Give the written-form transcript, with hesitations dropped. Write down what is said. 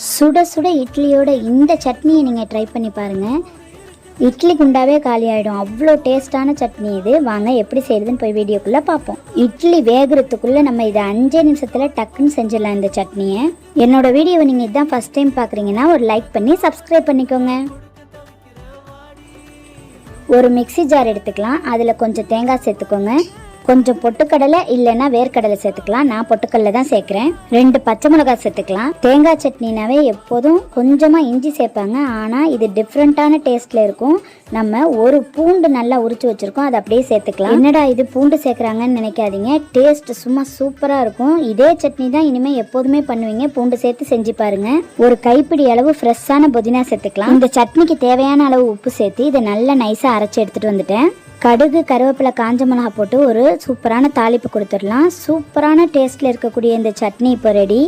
சுட சுட இட்லியோட இந்த சட்னியை நீங்கள் ட்ரை பண்ணி பாருங்கள். இட்லி குண்டாவே காலி ஆகிடும், அவ்வளோ டேஸ்ட்டான சட்னி இது. வாங்க எப்படி செய்யுதுன்னு போய் வீடியோக்குள்ளே பார்ப்போம். இட்லி வேகிறதுக்குள்ளே நம்ம இதை 5 நிமிஷத்தில் டக்குன்னு செஞ்சிடலாம் இந்த சட்னியை. என்னோட வீடியோவை நீங்கள் இதுதான் ஃபஸ்ட் டைம் பார்க்குறீங்கன்னா ஒரு லைக் பண்ணி சப்ஸ்கிரைப் பண்ணிக்கோங்க. ஒரு மிக்ஸி ஜார் எடுத்துக்கலாம், அதில் கொஞ்சம் தேங்காய் சேர்த்துக்கோங்க. கொஞ்சம் பொட்டுக்கடலை இல்லைன்னா வேர்க்கடலை சேர்த்துக்கலாம். நான் பொட்டுக்கடலை தான் சேர்க்குறேன். 2 பச்சை மிளகாய் சேர்த்துக்கலாம். தேங்காய் சட்னினாவே எப்போதும் கொஞ்சமாக இஞ்சி சேர்ப்பாங்க, ஆனால் இது டிஃப்ரெண்ட்டான டேஸ்ட்டில் இருக்கும். நம்ம ஒரு பூண்டு நல்லா உரிச்சு வச்சுருக்கோம், அதை அப்படியே சேர்த்துக்கலாம். என்னடா இது பூண்டு சேர்க்குறாங்கன்னு நினைக்காதீங்க, டேஸ்ட் சும்மா சூப்பராக இருக்கும். இதே சட்னி தான் இனிமேல் எப்போதுமே பண்ணுவீங்க, பூண்டு சேர்த்து செஞ்சு பாருங்க. ஒரு கைப்பிடி அளவு ஃப்ரெஷ்ஷான புதினா சேர்த்துக்கலாம். இந்த சட்னிக்கு தேவையான அளவு உப்பு சேர்த்து இதை நல்லா நைஸாக அரைச்சி எடுத்துகிட்டு வந்துட்டேன். கடுகு, கருவேப்பிலை, காஞ்ச மிளகாய் போட்டு ஒரு சூப்பரான தாளிப்பு கொடுத்துடலாம். சூப்பரான டேஸ்ட்டில் இருக்கக்கூடிய இந்த சட்னி இப்போ ரெடி.